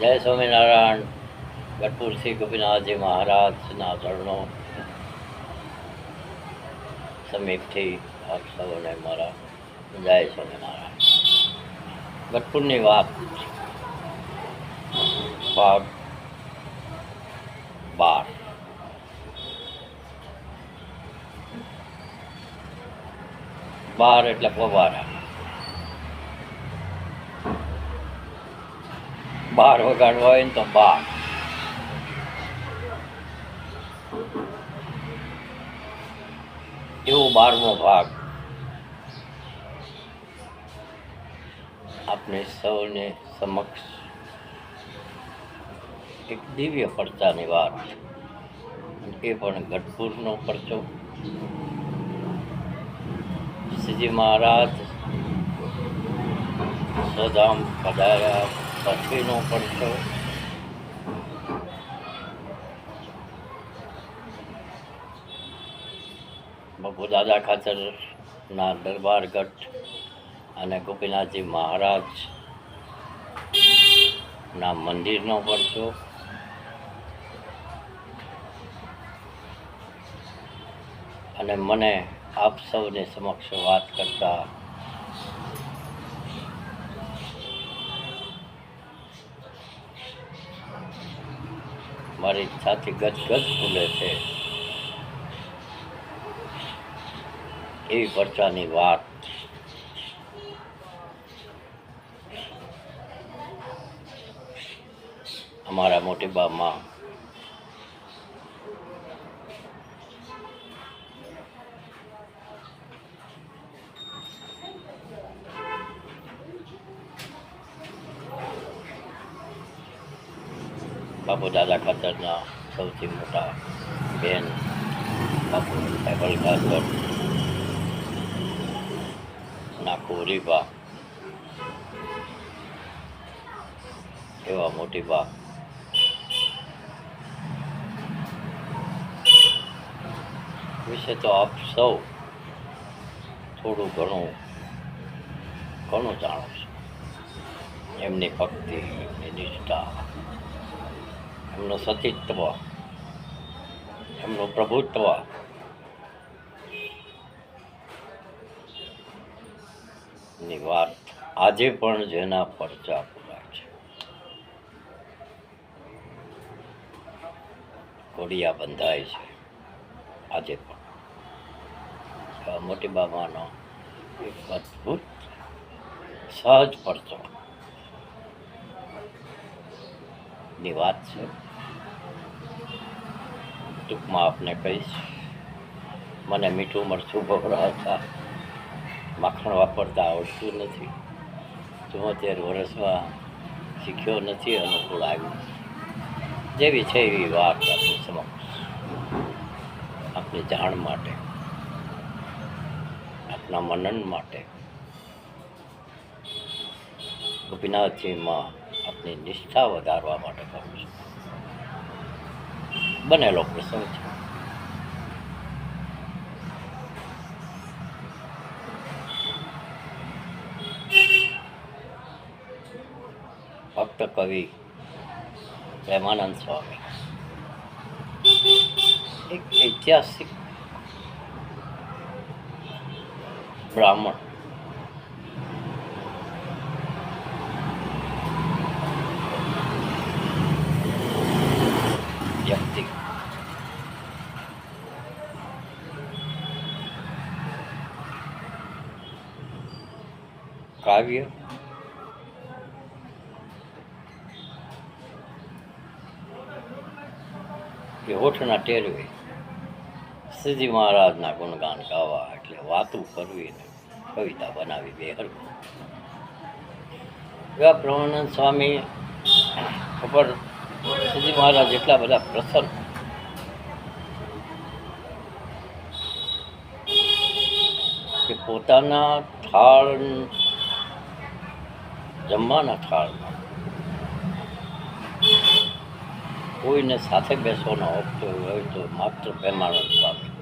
જય સ્વામિનારાયણ. ગઢપુર શ્રી ગોપીનાથજી મહારાજના ચરણો સમીપથી આપ સૌને મારા જય સ્વામિનારાયણ. ગઢપુરની વાત, ભાગ 12. બાર એટલે પવારા. 12 વગાડવા હોય ને તો 12. એવો 12મો ભાગ આપને સૌને સમક્ષ એક દિવ્ય પરચાની વાત, એ પણ ગઢપુરનો પરચો. શ્રીજી મહારાજ સ્વધામ પધાર્યા પછીનો પરચો. બાપુ દાદા ખાચરના દરબારગઢ અને ગોપીનાથજી મહારાજના મંદિરનો પરચો. અને મને આપ સૌની સમક્ષ વાત કરતા મારી છાતી ગદગદ ફૂલે છે. એવી પરચાની વાત અમારા મોટી બામાં બાપુ દાદા ખાચરના સૌથી મોટા બેન બાપુ સાહેબ ખાચર ના કોરીબા, એવા મોટી બા વિશે તો આપ સૌ થોડું ઘણું જાણો છો. એમની ભક્તિ, એમની નિષ્ઠા, એમનું સતીત્વ, એમનું પ્રભુત્વ ની વાત આજે પણ જેના પરચા પુરાય છે. ઘોડિયા બંધાય છે આજે પણ. મોટી બાબાનો એક અદ્ભુત સહજ પરચો ની વાત છે. ટૂંકમાં આપને કહીશ. મને મીઠું મરચું ભભરાવતા માખણ વાપરતા આવડતું નથી. 74 વર્ષમાં શીખ્યો નથી, અનુકૂળ આવ્યું. જેવી છે એવી વાત આપણી સમક્ષ, આપની જાણ માટે, આપના મનન માટે, ગોપીનાથજીમાં આપની નિષ્ઠા વધારવા માટે કરું છું. બનેલો પ્રસંગ છે. ભક્ત કવિ પ્રેમાનંદ સ્વામી એક ઐતિહાસિક બ્રાહ્મણ, વ્યક્તિ, કાવ્ય કે હોઠના ટેરવે શ્રીજી મહારાજના ગુણગાન ગાવા એટલે વાતું કરવી ને કવિતા બનાવી બે હરખું. એવા પ્રેમાનંદ સ્વામી ખબર, શ્રીજી મહારાજ એટલા બધા પ્રસન્ન કે પોતાના થાળ, જમવાના થાળમાં કોઈને સાથે બેસવાનો આપતો હોય તો માત્ર પ્રેમાનંદ સ્વામી,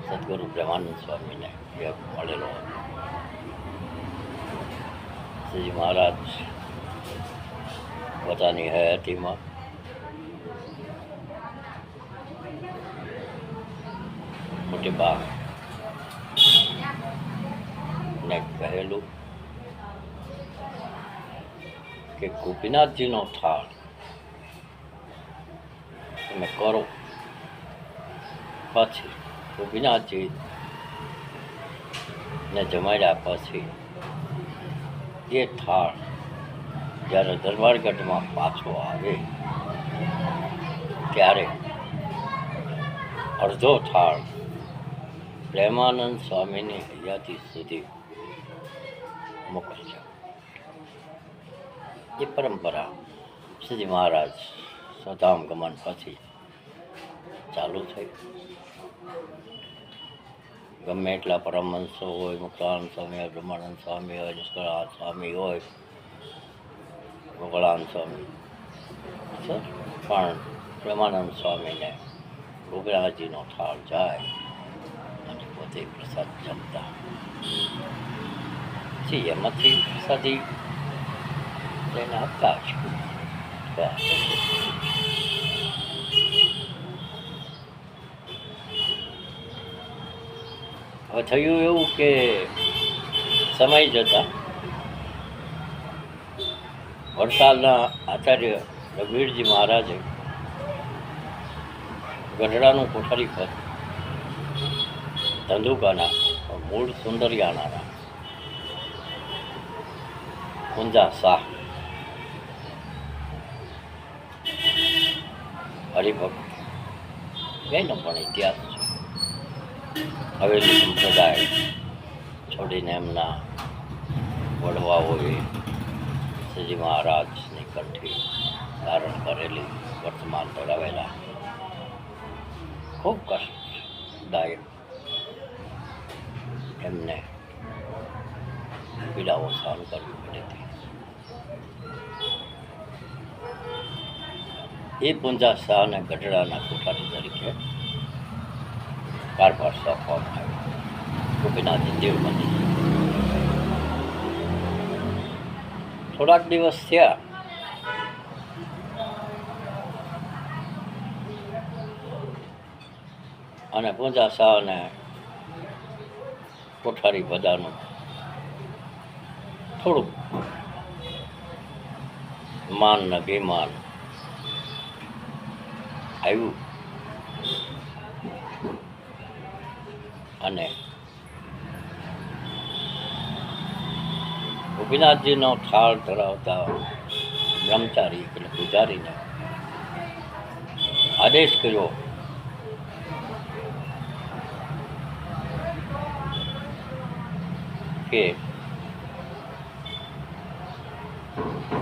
સદગુરુ પ્રેમાનંદ સ્વામીને એ મળેલો હતો. શ્રીજી મહારાજ પોતાની હયાતીમાં મોટી બા ને કહેલું કે ગોપીનાથજીનો થાળ તમે કરો, પછી ગોપીનાથજી ને જમાડ્યા પછી એ થાળ જ્યારે દરબારગઢમાં પાછો આવે ત્યારે અડધો થાળ પ્રેમાનંદ સ્વામીની હયાતી સુધી મોકલજો. એ પરંપરા શ્રીજી મહારાજ સ્વધામ ગમન પછી ચાલુ થઈ. ગમે એટલા પરમહંસો હોય, મુક્તાનંદ સ્વામી હોય, બ્રહ્માનંદ સ્વામી હોય, નિષ્કળાનંદ સ્વામી હોય, ગોકળાનંદ સ્વામી, પણ પ્રેમાનંદ સ્વામીને ગોપીનાથજીનો થાળ જાય અને પોતે પ્રસાદ જમતા. પછી એમાંથી પ્રસાદી લઈને આપતા જ. હવે થયું એવું કે સમય જતા વડતાલના આચાર્ય રઘુવીરજી મહારાજે ગઢડાનું કોઠારી પદ ધંધુકાના મૂળ સુંદરિયાણાના કુંજા શાહ હરિભક્ત એનો પણ ઇતિહાસ છે. હવેલી સંપ્રદાય છોડીને એમના વડવાઓએ શ્રીજી મહારાજની કંઠી ધારણ કરેલી, વર્તમાન ધરાવેલા, ખૂબ કષ્ટદાયક એમને પીડાઓ સહન કરવી પડી હતી. એ પુંજા શાહને ગઢડાના કોઠારી તરીકે કારભાર સોંપવામાં આવ્યો. ગોપીનાથજી દેવ બની. થોડાક દિવસ થયા અને પુંજા શાહને કોઠારી પદાનું થોડુંક માન ને બેમાન આવ્યું અને ગોપીનાથજીનો થાળ ધરાવતા બ્રહ્મચારી એટલે પૂજારીને આદેશ કર્યો કે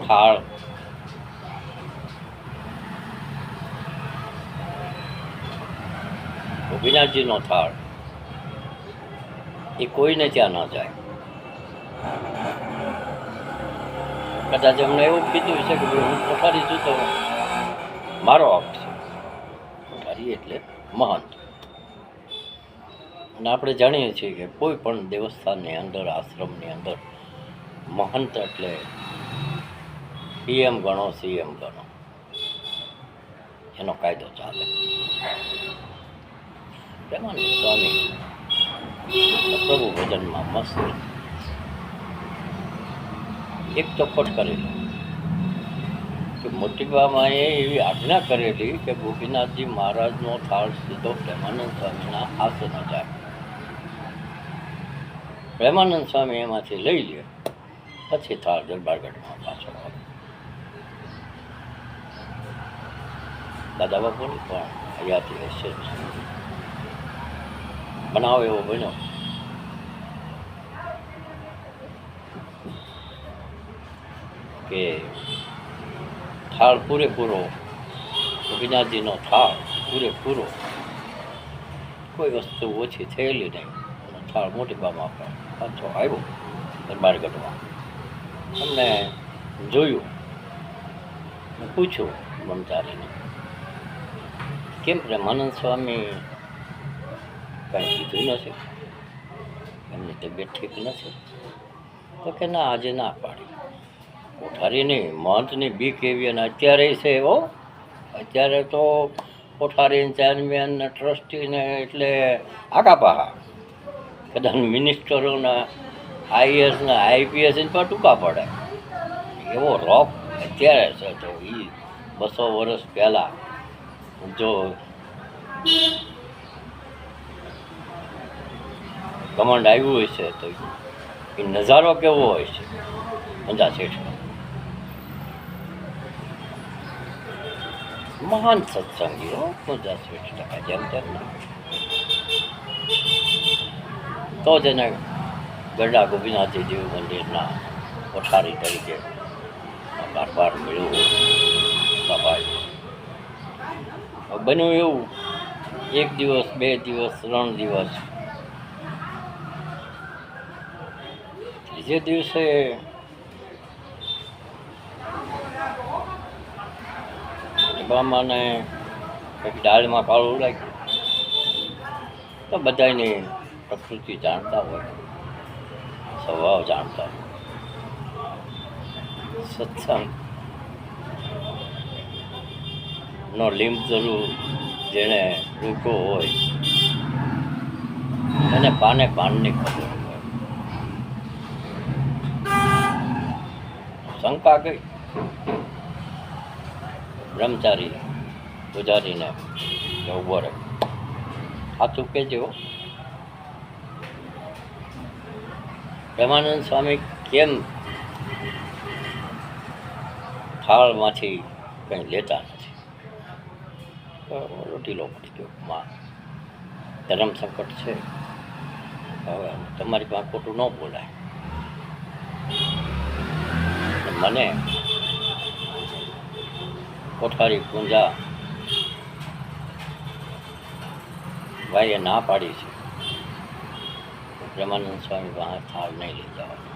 થાળ ગોપીનાથજીનો થાળ એ કોઈને ત્યાં ન જાય. કદાચ એમને એવું કીધું છે કે હું કોઠારી છું તો મારો હક છે. કોઠારી એટલે મહંત. અને આપણે જાણીએ છીએ કે કોઈ પણ દેવસ્થાનની અંદર, આશ્રમની અંદર મહંત એટલે પીએમ ગણો, સીએમ ગણો, એનો કાયદો ચાલે. પ્રેમાનંદ સ્વામી પ્રભુ ભજનમાં મસ્ત એક ચોખવટ કરેલી કે મોટીબામાં એવી આજ્ઞા કરેલી કે ગોપીનાથજી મહારાજનો થાળ સીધો પ્રેમાનંદ સ્વામીના હાથે ન જાય. પ્રેમાનંદ સ્વામી એમાંથી લઈ લે, પછી થાળ દરબારગઢમાં પાછો આવે. દાદા બાપુની પણ હયાતી હશે જ. બનાવ એવો બન્યો કે થાળ પૂરેપૂરો, ગોપીનાથજીનો થાળ પૂરેપૂરો, કોઈ વસ્તુ ઓછી થયેલી નહીં. થાળ મોટી બામાં પાછો આવ્યો દરબારગઢમાં. અમને જોયું, પૂછ્યું બ્રહ્મચારીને, કેમ પ્રેમાનંદ સ્વામી કાંઈ કીધું નથી, એમની તબિયત ઠીક નથી? તો કે ના, આજે ના પાડી. કોઠારીની મહંતની બીક એવી, અને અત્યારે છે એવો, અત્યારે તો કોઠારી ચેરમેન ને ટ્રસ્ટી ને એટલે આગા પાહા, કદાચ મિનિસ્ટરોના આઈએસ ને આઈપીએસ પર ટૂંકા પડે એવો રોપ અત્યારે છે. તો એ 200 વર્ષ પહેલાં જો કમાન્ડ આવ્યું હોય છે તો એ નજારો કેવો હોય છે પંજા શેઠનો. મહાન સત્સંગીઓ પંજા શેઠ ટકા જેમ તેમ તો જ એને ગરડા ગોપીનાથજી દેવ મંદિરના કોઠારી તરીકે કારભાર મળ્યો બાપાએ. બન્યું એવું 1 દિવસ 2 દિવસ 3 દિવસ, ત્રીજે દિવસે બામાને કંઈક ડાળમાં કાળું લાગ્યું. તો બધાની પ્રકૃતિ જાણતા હોય, સ્વભાવ જાણતા હોય, સત્સંગ નો લીંબ જરૂર જેણે રૂકો હોય એને પાને પાનની ખબર હોય. શંકા ગઈ બ્રહ્મચારી પૂજારીને ઉભો રહે, સાચું કહેજો પ્રેમાનંદ સ્વામી કેમ થાળમાંથી કંઈ લેતા નથી? રોટીલો પડી ગયો, માં ધર્મ સંકટ છે, હવે તમારી પાસે ખોટું ન બોલાય. મને કોઠારી પૂંજા ભાઈએ ના પાડી છે, પ્રેમાનંદ સ્વામી પાસે થાળ નહીં લઈ જવાનો.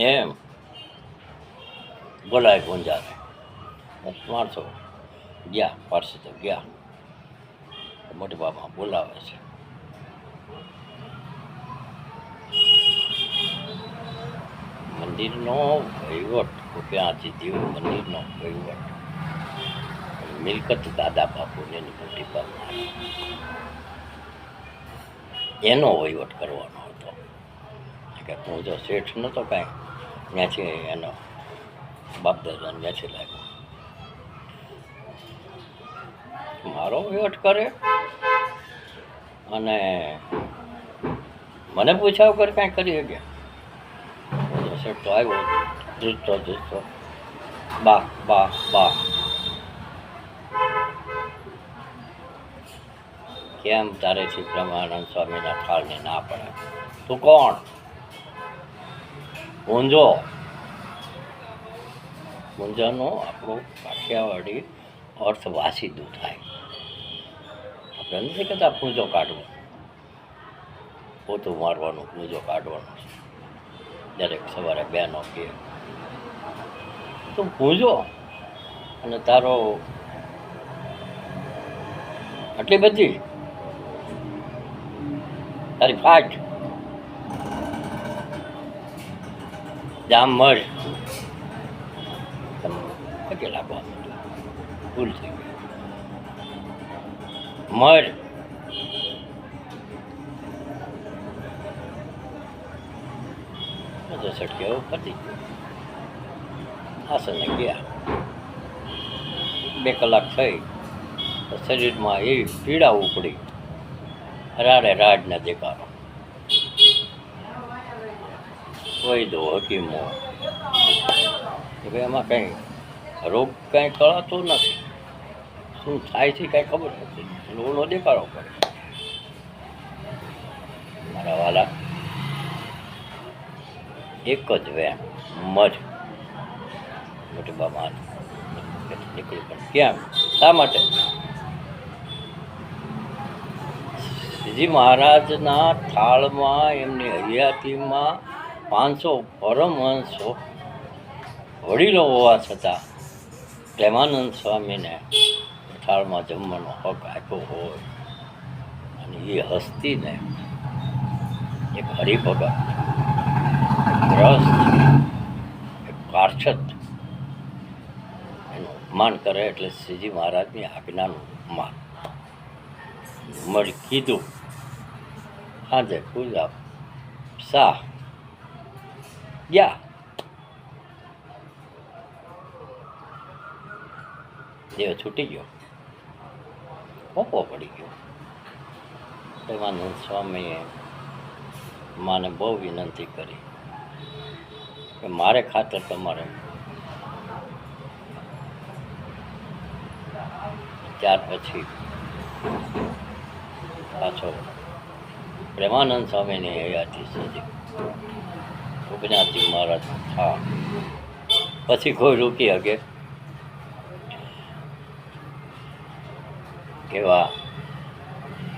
એમ બોલાય પૂંજાને. માણસો ગયા, પાર્ષદો ગયા, મોટી બાપા બોલાવે છે. મંદિરનો વહીવટ, ગોપીનાથજી દેવ મંદિરનો વહીવટ, મિલકત દાદા બાપુને મોટી બાપા એનો વહીવટ કરવાનો હતો. કે હું જો શેઠ નહોતો કાંઈ, ત્યાંથી એનો બાપ દાદાને ત્યાંથી લાગ્યો. મારો વહીવટ કરે અને મને પૂછ્યા વગર કાંઈ કરી ગયા. શેઠ તો આવ્યો ધ્રુજતો બા બા બા, કેમ તારેથી પ્રેમાનંદ સ્વામીના થાળને ના પડે? તું કોણ? પૂંજો. પૂંજાનો આપણો કાઠિયાવાડી અર્થ વાસીદું થાય. આપણે નથી કહેતા પૂંજો કાઢવો, પોતું મારવાનું, પૂંજો કાઢવાનું. દરેક સવારે બહેનો કહે તું પૂંજો, અને તારો આટલી બધી તારી ફાટ જામ મર કેટલી લાગવા ભૂલ થઈ ગઈ. મર સટકે એવું પતી ગયું. આસને ગયા, 2 કલાક થઈ તો શરીરમાં એવી પીડા ઉપડી, રાડે રાડને દેખાડો. વૈદો હકીમો કે ભાઈ એમાં કંઈ રોગ કાંઈ કળાતો નથી, શું થાય છે કાંઈ ખબર નથી, લોનો દેખાડો પડે. મારા વાલા, એક જ વેમ મર. મોટી બાબા નીકળી, પણ કેમ, શા માટે? શ્રીજી મહારાજના થાળમાં, એમની હરિયાતીમાં 500 પરમહંસો વડીલો હોવા છતાં પ્રેમાનંદ સ્વામીને થાળમાં જમવાનો હક આપ્યો હોય, અને એ હસ્તીને એક હરિભગત ફરમાન કરે એટલે શ્રીજી મહારાજની આજ્ઞાનું માન મળી કીધું સાંજે પૂજા શાહ ગયા દેવ છૂટી ગયો પોપો પડી ગયો પ્રેમાનંદ સ્વામીએ માને બહુ વિનંતી કરી કે મારે ખાતર તમારે ત્યાર પછી પાછો પ્રેમાનંદ સ્વામીની હયાતી સુધી ગોપીનાથજી મહારાજ હા પછી કોઈ રોકી શકે એવા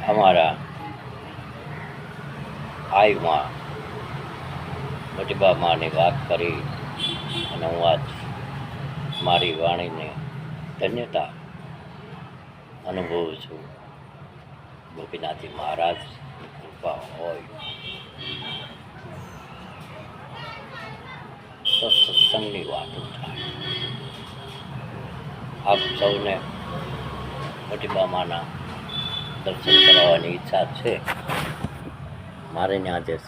અમારા આઈમાં મોટીબા માની વાત કરી અને હું આજ મારી વાણીને ધન્યતા અનુભવું છું. ગોપીનાથજી મહારાજની કૃપા હોય તો સત્સંગની વાતો થાય. આપ સૌને મોટીબા માના દર્શન કરાવવાની ઈચ્છા છે. મારે ત્યાં જે